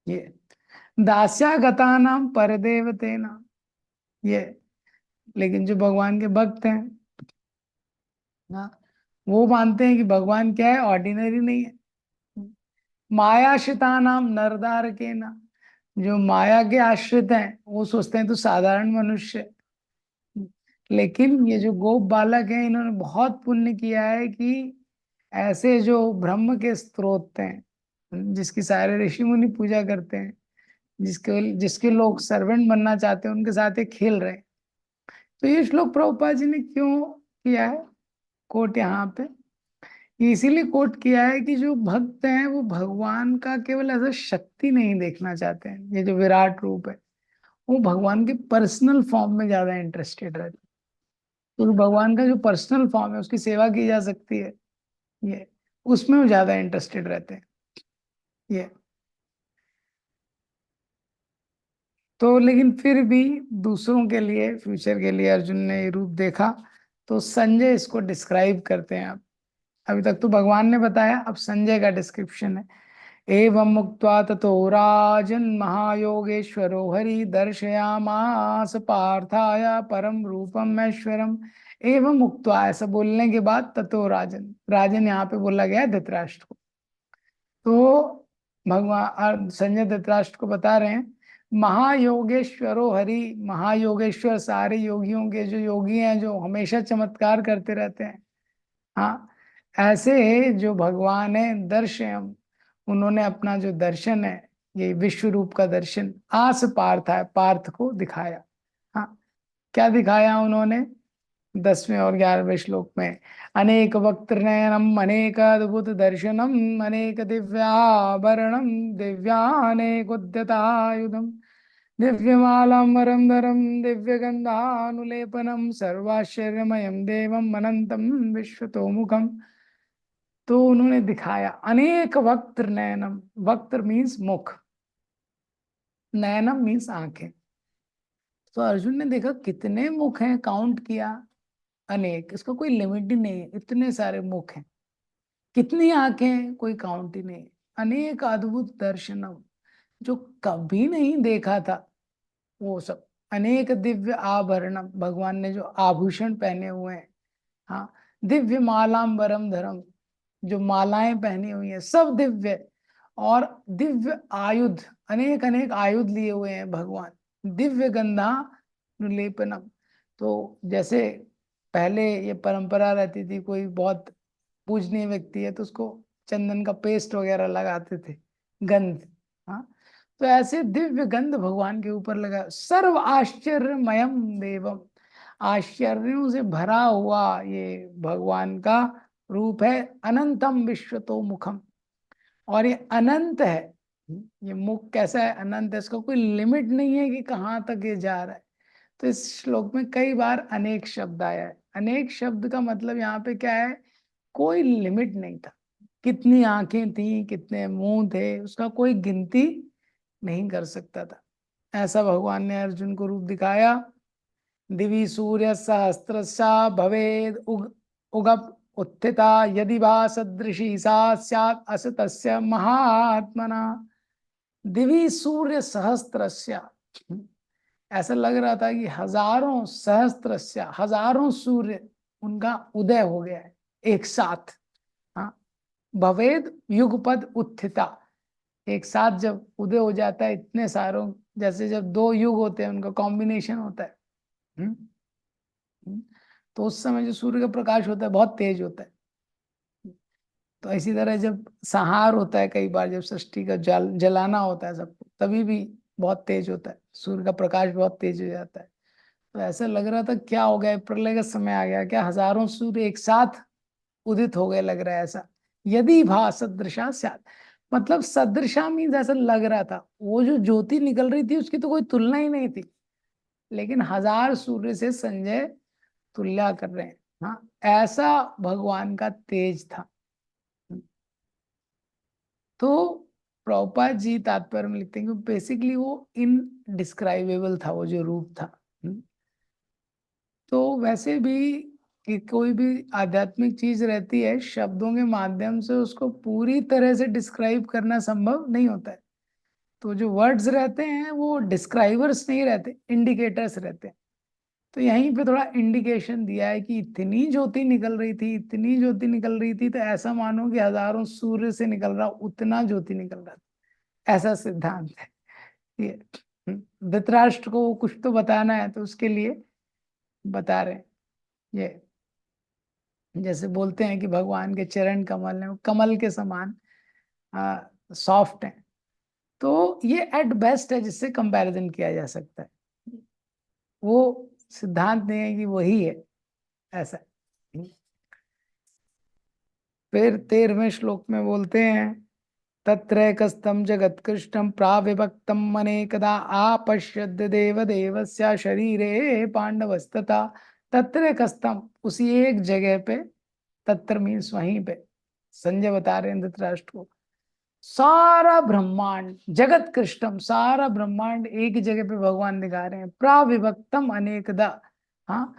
ये दास्यागता नाम परदेवतेना, ये लेकिन जो भगवान के भक्त हैं ना, वो मानते हैं कि भगवान क्या है, ऑर्डिनरी नहीं है। मायाश्रिता नाम नरदार के ना, जो माया के आश्रित हैं वो सोचते हैं तो साधारण मनुष्य है। लेकिन ये जो गोप बालक हैं इन्होंने बहुत पुण्य किया है कि ऐसे जो ब्रह्म के स्रोत हैं, जिसकी सारे ऋषि मुनि पूजा करते हैं, जिसके जिसके लोग सर्वेंट बनना चाहते हैं, उनके साथ ये खेल रहे हैं। तो ये श्लोक प्रभुपाद जी ने क्यों किया है कोट यहाँ पे, ये इसीलिए कोट किया है कि जो भक्त हैं वो भगवान का केवल ऐसा शक्ति नहीं देखना चाहते हैं, ये जो विराट रूप है, वो भगवान के पर्सनल फॉर्म में ज्यादा इंटरेस्टेड रहते हैं। तो भगवान का जो पर्सनल फॉर्म है उसकी सेवा की जा सकती है, ये उसमें वो ज्यादा इंटरेस्टेड रहते हैं। ये तो लेकिन फिर भी दूसरों के लिए, फ्यूचर के लिए अर्जुन ने ये रूप देखा। तो संजय इसको डिस्क्राइब करते हैं। अब अभी तक तो भगवान ने बताया, अब संजय का डिस्क्रिप्शन है। एवं मुक्त्वा ततो राजन् महायोगेश्वरो हरि दर्शयामास पार्थाय परम रूपम ऐश्वरम। एवं मुक्त्वा, ऐसा बोलने के बाद ततो राजन, राजन यहाँ पे बोला गया है धृतराष्ट्र को। तो भगवान संजय धृतराष्ट्र को बता रहे हैं, महायोगेश्वरो हरि, महायोगेश्वर सारे योगियों के जो योगी हैं, जो हमेशा चमत्कार करते रहते हैं, हाँ, ऐसे जो भगवान है दर्शयम, उन्होंने अपना जो दर्शन है, ये विश्व रूप का दर्शन आस पार्थ है, पार्थ को दिखाया। हाँ, क्या दिखाया उन्होंने 10वें और 11वें श्लोक में, अनेक वक्त्र नयनम अनेक अद्भुत दर्शनम अनेक दिव्याभरणम दिव्यानेकोद्यतायुधम दिव्यमालांबरम धरम दिव्यगंधानुलेपनम सर्वाश्चर्यमयम देवम अनंतम विश्वतोमुखम। तो उन्होंने दिखाया अनेक वक्त्र नयनम, वक्त्र मीन्स मुख, नयनम मीन्स आंखें। तो अर्जुन ने देखा कितने मुख हैं, काउंट किया, अनेक, इसका कोई लिमिट ही नहीं है, इतने सारे मुख हैं। कितनी आंखें हैं, कोई काउंट ही नहीं है। अनेक अद्भुत दर्शनम, जो कभी नहीं देखा था वो सब। अनेक दिव्य आभरणम, भगवान ने जो आभूषण पहने हुए हैं, हाँ, दिव्य मालांबरम धरम, जो मालाएं पहनी हुई हैं सब दिव्य। और दिव्य आयुध, अनेक अनेक आयुध लिए हुए हैं भगवान। दिव्य गंधा लेपनम, तो जैसे पहले ये परंपरा रहती थी, कोई बहुत पूजनीय व्यक्ति है तो उसको चंदन का पेस्ट वगैरह लगाते थे, गंध, हाँ, तो ऐसे दिव्य गंध भगवान के ऊपर लगा। सर्व आश्चर्यमयम देवम, आश्चर्यों से भरा हुआ ये भगवान का रूप है। अनंतम विश्वतो मुखम, और ये अनंत है। ये मुख कैसा है, अनंत है, इसका कोई लिमिट नहीं है कि कहाँ तक ये जा रहा है। तो इस श्लोक में कई बार अनेक शब्द आया है। अनेक शब्द का मतलब यहाँ पे क्या है, कोई लिमिट नहीं था। कितनी आंखें थी, कितने मुंह थे, उसका कोई गिनती नहीं कर सकता था। ऐसा भगवान ने अर्जुन को रूप दिखाया। दिवि सूर्य सहस्त्रशा भवेद उग उगप उत्थिता यदि वा सदृशी सा स्यात् असतस्य महात्मना दिवि सूर्य सहस्त्रस्य। ऐसा लग रहा था कि हजारों सहस्त्रस्य, हजारों सूर्य उनका उदय हो गया है एक साथ। हाँ, भवेद युगपद उत्थिता, एक साथ जब उदय हो जाता है इतने सारों, जैसे जब दो युग होते हैं उनका कॉम्बिनेशन होता है। हम्म, हम्म, तो उस समय जो सूर्य का प्रकाश होता है बहुत तेज होता है। तो इसी तरह जब संहार होता है कई बार, जब सृष्टि का जलाना होता है सबको, तभी भी बहुत तेज होता है, सूर्य का प्रकाश बहुत तेज हो जाता है। तो ऐसा लग रहा था क्या हो गया, प्रलय का समय आ गया क्या, हजारों सूर्य एक साथ उदित हो गए लग रहा है ऐसा। यदि भा सदृशा स्यात्, मतलब सदृशा मीन्स ऐसा लग रहा था, वो जो ज्योति निकल रही थी उसकी तो कोई तुलना ही नहीं थी, लेकिन हजार सूर्य से संजय तुलना कर रहे हैं। हाँ, ऐसा भगवान का तेज था। तो प्रभुपाद जी तात्पर्य में लिखते हैं कि बेसिकली वो इनडिस्क्राइबेबल था वो जो रूप था। तो वैसे भी कि कोई भी आध्यात्मिक चीज रहती है, शब्दों के माध्यम से उसको पूरी तरह से डिस्क्राइब करना संभव नहीं होता है। तो जो वर्ड्स रहते हैं वो डिस्क्राइबर्स नहीं रहते, इंडिकेटर्स रहते हैं। तो यहीं पे थोड़ा इंडिकेशन दिया है कि इतनी ज्योति निकल रही थी, इतनी ज्योति निकल रही थी, तो ऐसा मानो कि हजारों सूर्य से निकल रहा उतना ज्योति निकल रहा था, ऐसा सिद्धांत है ये। धृतराष्ट्र को कुछ तो बताना है, तो उसके लिए बता रहे हैं ये। जैसे बोलते हैं कि भगवान के चरण कमल है, वो कमल के समान सॉफ्ट है। तो ये एट बेस्ट है जिससे कंपैरिजन किया जा सकता है, वो सिद्धांत नहीं है कि वही है ऐसा। फिर 13वें श्लोक में बोलते हैं, तत्रैकस्थं जगत्कृष्णं प्राविभक्तम् अनेकदा आपश्यद् देवदेवस्य शरीरे पांडवस्तथा। तत्रैकस्थं, उसी एक जगह पे, तत्र मीन्स वहीं पे, संजय बता रहे हैं धृतराष्ट्र को, सारा ब्रह्मांड जगत कृष्णम, सारा ब्रह्मांड एक जगह पे भगवान दिखा रहे हैं। प्राविभक्तम अनेकदा, हाँ,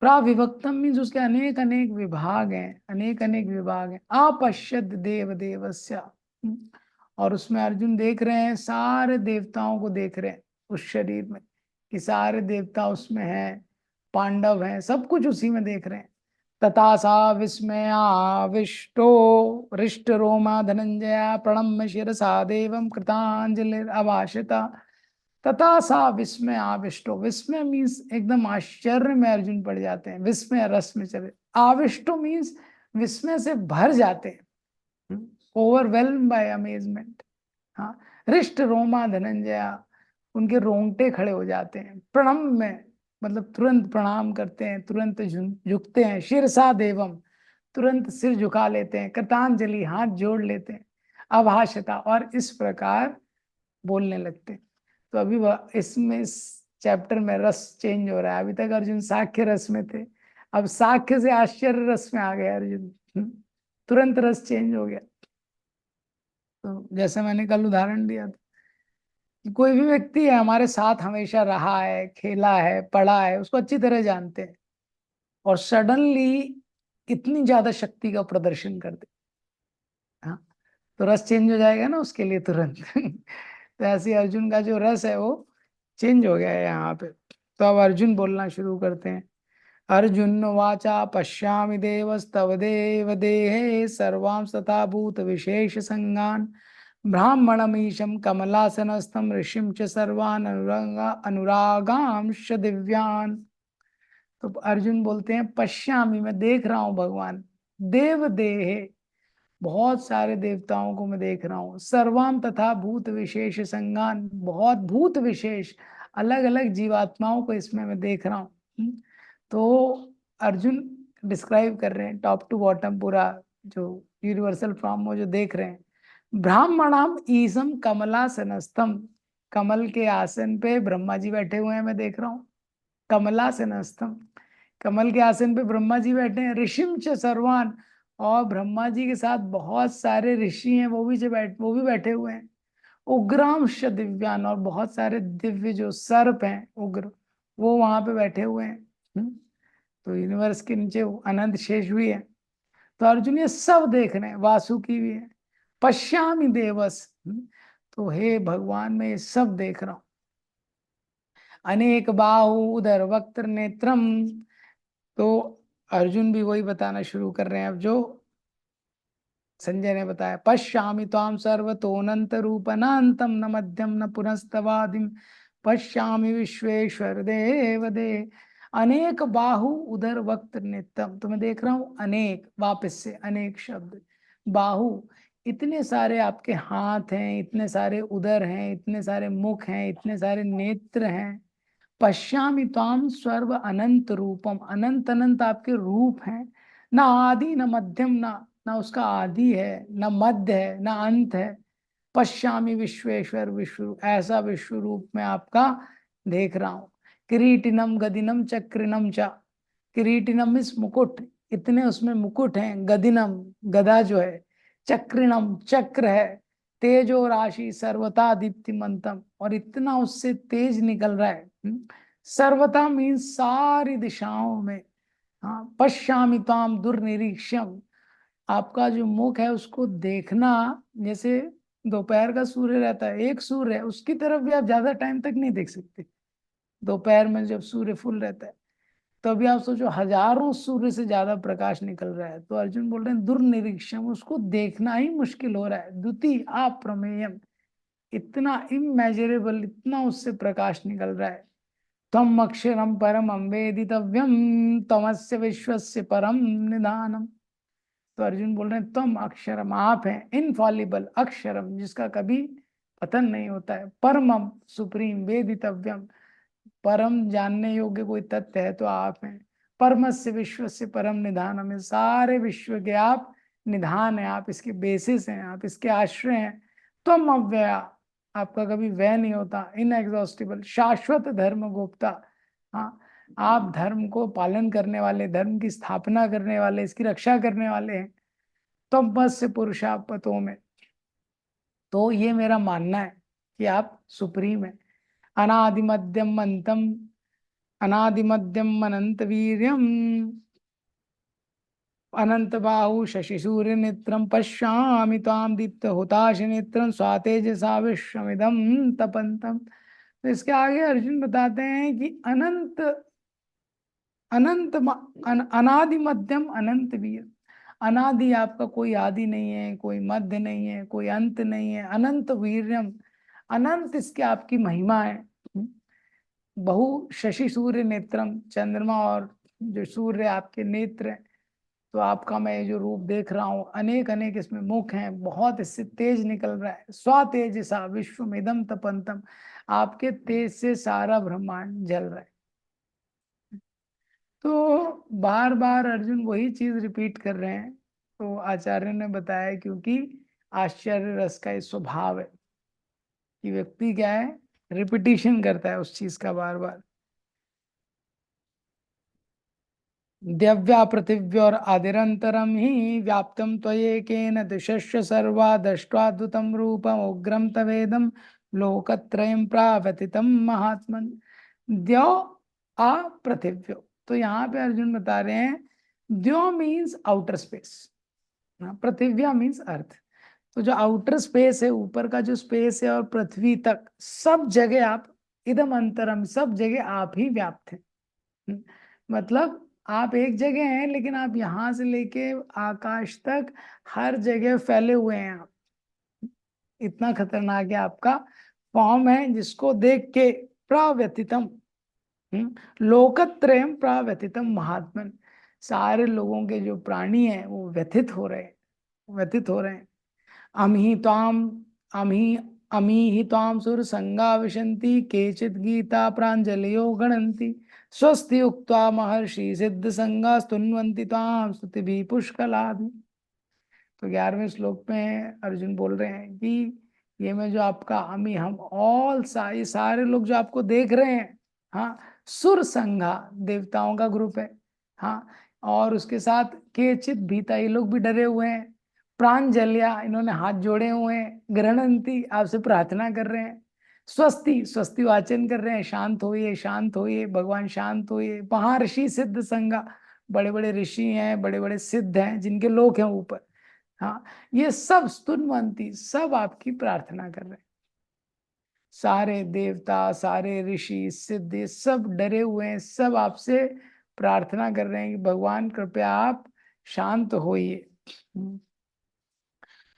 प्राविभक्तम मीन्स उसके अनेक अनेक विभाग हैं, अनेक अनेक विभाग हैं। आपश्यद देव देवस्य, और उसमें अर्जुन देख रहे हैं, सारे देवताओं को देख रहे हैं उस शरीर में, कि सारे देवता उसमें हैं, पांडव हैं, सब कुछ उसी में देख रहे हैं। तथा सा विस्मयाविष्टो हृष्ट रोमा धनंजया प्रणम्य शिरसा देवम कृतांजलि अभाषिता। तथा सा विस्मय आविष्टो, विस्मय मीन्स एकदम आश्चर्य में अर्जुन पड़ जाते हैं, विस्मय रस में चले। आविष्टो मीन्स विस्मय से भर जाते हैं, ओवरवेल्म बाय अमेजमेंट। हाँ, हृष्ट रोमा धनंजया, उनके रोंगटे खड़े हो जाते हैं। प्रणम में मतलब तुरंत प्रणाम करते हैं, तुरंत झुकते हैं। शिरसा देवम, तुरंत सिर झुका लेते हैं। कृतांजलि, हाथ जोड़ लेते हैं। अभाषिता, और इस प्रकार बोलने लगते हैं। तो अभी इसमें इस चैप्टर में रस चेंज हो रहा है। अभी तक अर्जुन साख्य रस में थे, अब साख्य से आश्चर्य रस में आ गए अर्जुन। तुरंत रस चेंज हो गया। तो जैसे मैंने कल उदाहरण दिया था कि कोई भी व्यक्ति है हमारे साथ हमेशा रहा है, खेला है, पढ़ा है, उसको अच्छी तरह जानते हैं, और सडनली इतनी ज्यादा शक्ति का प्रदर्शन कर दे, हाँ, तो रस चेंज हो जाएगा ना उसके लिए तुरंत। तो ऐसे अर्जुन का जो रस है वो चेंज हो गया है यहाँ पे। तो अब अर्जुन बोलना शुरू करते हैं। अर्जुन वाचा पश्यामि देवस्तव देव देहे सर्वांश तथा भूत विशेष संगान ब्राह्मणमीशं कमलासनस्थं ऋषिं च सर्वान् अनुरागांश दिव्यान। तो अर्जुन बोलते हैं, पश्यामि, मैं देख रहा हूँ भगवान, देव देहे, बहुत सारे देवताओं को मैं देख रहा हूँ। सर्वाम तथा भूत विशेष संगान, बहुत भूत विशेष अलग अलग जीवात्माओं को इसमें मैं देख रहा हूँ। तो अर्जुन डिस्क्राइब कर रहे हैं टॉप टू बॉटम पूरा जो यूनिवर्सल फॉर्म वो जो देख रहे हैं। ब्राह्मणम ईसम कमलासनस्थम, कमल के आसन पे ब्रह्मा जी बैठे हुए हैं, मैं देख रहा हूँ। कमलासनस्थम, कमल के आसन पे ब्रह्मा जी बैठे हैं। ऋषिम च सर्वान, और ब्रह्मा जी के साथ बहुत सारे ऋषि हैं, वो भी बैठे हुए हैं। उग्रांश दिव्यान, और बहुत सारे दिव्य जो सर्प हैं उग्र, वो वहां पे बैठे हुए हैं। तो यूनिवर्स के नीचे वो अनंत शेष भी है। तो अर्जुन ये सब देख रहे हैं, वासुकी भी है, पश्यामि देवस, तो हे भगवान मैं ये सब देख रहा हूं। अनेक बाहु उदर वक्त्र नेत्रम, तो अर्जुन भी वही बताना शुरू कर रहे हैं अब जो संजय ने बताया। पश्यामि त्वाम सर्वतोऽनंत रूप नान्तं न मध्यम न पुनस्तवादिम पश्यामि विश्वेश्वर देव दे। अनेक बाहु उदर वक्त नित्यम, तो मैं देख रहा हूं अनेक, वापस से अनेक शब्द, बाहु, इतने सारे आपके हाथ हैं, इतने सारे उदर हैं, इतने सारे मुख हैं, इतने सारे नेत्र हैं। पश्यामि त्वाम सर्व अनंत रूपम, अनंत अनंत आपके रूप हैं, ना आदि न मध्यम, ना उसका आदि है, न मध्य है, न अंत है। पश्यामि विश्वेश्वर, विश्व, ऐसा विश्व रूप में आपका देख रहा हूं। किरीटिनम गदिनम चक्रिनम चा, किरीटिनम इस मुकुट, इतने उसमें मुकुट हैं, गदिनम गदा जो है, चक्रिनम चक्र है, तेजो राशि सर्वता दीप्तिमंतम, और इतना उससे तेज निकल रहा है। सर्वता मीन्स सारी दिशाओं में। हाँ, पश्यामि ताम दुर्निरीक्षम, आपका जो मुख है उसको देखना, जैसे दोपहर का सूर्य रहता है, एक सूर्य है, उसकी तरफ भी आप ज्यादा टाइम तक नहीं देख सकते। दोपहर में जब सूर्य फुल रहता है, तो अभी आप सोचो हजारों सूर्य से ज्यादा प्रकाश निकल रहा है, तो अर्जुन बोल रहे हैं दुर्निरीक्षम, उसको देखना ही मुश्किल हो रहा है। द्वितीय अप्रमेयम, इतना इमेजरेबल, इतना उससे प्रकाश निकल रहा है। तम अक्षरम परम वेदितव्यम तमस्य विश्वस्य परम निधानम, तो अर्जुन बोल रहे हैं तुम अक्षरम, आप हैं इनफॉलिबल, अक्षरम जिसका कभी पतन नहीं होता है, परमम सुप्रीम, वेदितव्यम परम जानने योग्य कोई तथ्य है तो आप हैं। परमस्य विश्वस्य परम निधानम, है सारे विश्व के आप निधान है, आप इसके बेसिस हैं, आप इसके आश्रय हैं। तुम अव्यया, आपका कभी व्यय नहीं होता, इनएग्जॉस्टिबल, शाश्वत धर्म गुप्ता, हाँ आप धर्म को पालन करने वाले, धर्म की स्थापना करने वाले, इसकी रक्षा करने वाले हैं। तुम बस से पुरुषापतों में, तो ये मेरा मानना है कि आप सुप्रीम है। अनादिमध्यम अंतम, अनादिमध्यम अनंत वीर्यम, अनंत बाहु शशि सूर्य नेत्रम पश्यामि ताम दीप्त हुताश नेत्रम स्वातेजसा विश्वमिदं तपंतम। तो इसके आगे अर्जुन बताते हैं कि अनंत, अनादि मध्यम अनंत वीर, अनादि आपका कोई आदि नहीं है, कोई मध्य नहीं है, कोई अंत नहीं है, अनंत वीर्यम, अनंत इसके आपकी महिमा है। बहु शशि सूर्य नेत्रम, चंद्रमा और जो सूर्य आपके नेत्र हैं, तो आपका मैं जो रूप देख रहा हूँ, अनेक अनेक इसमें मुख हैं, बहुत इससे तेज निकल रहा है। स्व तेज सा विश्वमिदं तपंतम, आपके तेज से सारा ब्रह्मांड जल रहा है। तो बार बार अर्जुन वही चीज रिपीट कर रहे हैं, तो आचार्य ने बताया क्योंकि आश्चर्य रस का ये स्वभाव है कि व्यक्ति क्या है, रिपीटिशन करता है उस चीज का बार बार। दिव्या पृथिव्योर आदिरंतरम ही व्याप्तम त्वयेकेन दिशश्च सर्वा दष्ट्वाद्भुतं रूपम उग्रम तवेदम लोकत्रयं प्रावर्तितं महात्मन। द्यो आ पृथिव्यो, तो यहाँ पे अर्जुन बता रहे हैं द्यो मीन्स आउटर स्पेस, पृथिव्या मीन्स अर्थ। तो जो आउटर स्पेस है, ऊपर का जो स्पेस है, और पृथ्वी तक सब जगह आप, इदम अंतरम, सब जगह आप ही व्याप्त हैं। मतलब आप एक जगह हैं, लेकिन आप यहां से लेके आकाश तक हर जगह फैले हुए हैं आप, इतना खतरनाक है आपका फॉर्म है, जिसको देख के प्राव्यतितम, लोकत्रयम प्राव्यतितम महात्मन, सारे लोगों के जो प्राणी हैं वो व्यथित हो रहे हैं, व्यथित हो रहे हैं। अमी ताम, अमी अमी ही ताम सुर संगा विशंति केचित गीता प्रांजलियो गणंती स्वस्ति उक्त्वा महर्षि सिद्ध संगा स्तुन्वन्ति ताम स्तुति भी पुष्कला भी। तो 11वें श्लोक में अर्जुन बोल रहे हैं कि ये में जो आपका अमी, हम ऑल ये सारे लोग जो आपको देख रहे हैं, हाँ सुर संघा, देवताओं का ग्रुप है, हाँ, और उसके साथ केचित भीता, ये लोग भी डरे हुए हैं, प्रांजलिया, इन्होंने हाथ जोड़े हुए हैं, गृहणंती, आपसे प्रार्थना कर रहे हैं, स्वस्ति, स्वस्ति वाचन कर रहे हैं, शांत होइए, शांत होइए, भगवान शांत होइए, महर्षि सिद्ध संगा, बड़े बड़े ऋषि हैं, बड़े बड़े सिद्ध हैं, जिनके लोक हैं ऊपर। हाँ, ये सब स्तुन्वंती, सब आपकी प्रार्थना कर रहे हैं। सारे देवता, सारे ऋषि, सिद्ध, ये सब डरे हुए हैं, सब आपसे प्रार्थना कर रहे हैं कि भगवान कृपया आप शांत होइए।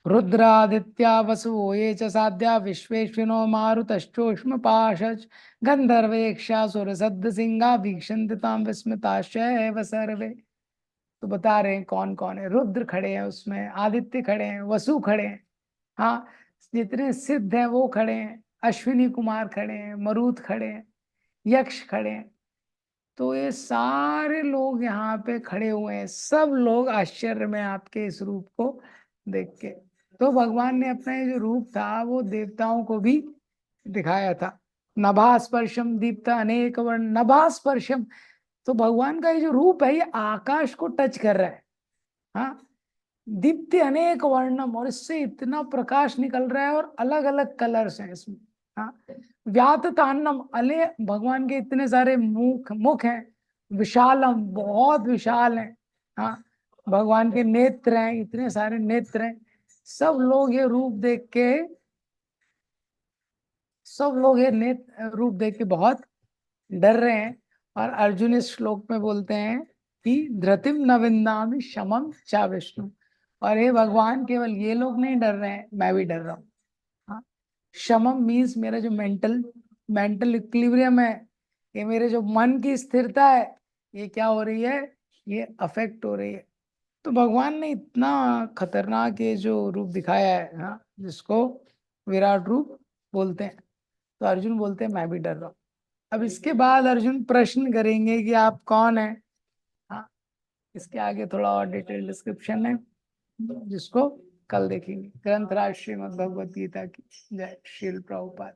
रुद्रादित्या वसुओ ये च साध्या विश्वेश्विनो मारुतश्चोष्म पाशच गंधर्वेक्षा सुरसद्ध सिंहा वीक्षन्ते ताम विस्मिताश्चैव सर्वे। तो बता रहे हैं कौन कौन है। रुद्र खड़े हैं उसमें, आदित्य खड़े हैं, वसु खड़े हैं, हाँ, जितने सिद्ध हैं वो खड़े हैं, अश्विनी कुमार खड़े हैं, मरुत खड़े हैं, यक्ष खड़े हैं। तो ये सारे लोग यहाँ पे खड़े हुए हैं, सब लोग आश्चर्य में आपके इस रूप को देख के। तो भगवान ने अपना ये जो रूप था वो देवताओं को भी दिखाया था। नभास्पर्शम दीप्त अनेक वर्ण, नभास्पर्शम, तो भगवान का ये जो रूप है ये आकाश को टच कर रहा है। हाँ, दीप्ति अनेक वर्णम, और इससे इतना प्रकाश निकल रहा है, और अलग अलग कलर्स हैं इसमें। हाँ, व्यात तान्नम, अले भगवान के इतने सारे मुख मुख हैं, विशालम, बहुत विशाल हैं। हाँ, भगवान के नेत्र हैं, इतने सारे नेत्र हैं। सब लोग ये रूप देख के, सब लोग ये नेत्र रूप देख के बहुत डर रहे हैं। और अर्जुन इस श्लोक में बोलते हैं कि धृतिम न विन्दामि शमम चा विष्णु। और हे भगवान, केवल ये लोग नहीं डर रहे हैं, मैं भी डर रहा हूँ। हाँ, शमम मीन्स मेरा जो मेंटल मेंटल इक्विलिब्रियम है, ये मेरे जो मन की स्थिरता है, ये क्या हो रही है, ये अफेक्ट हो रही है। तो भगवान ने इतना खतरनाक ये जो रूप दिखाया है, हाँ, जिसको विराट रूप बोलते हैं। तो अर्जुन बोलते हैं मैं भी डर रहा हूँ। अब इसके बाद अर्जुन प्रश्न करेंगे कि आप कौन है। हाँ, इसके आगे थोड़ा और डिटेल डिस्क्रिप्शन है, जिसको कल देखेंगे। ग्रंथराज श्रीमद् भगवत गीता की जय। श्रील प्रभुपाद।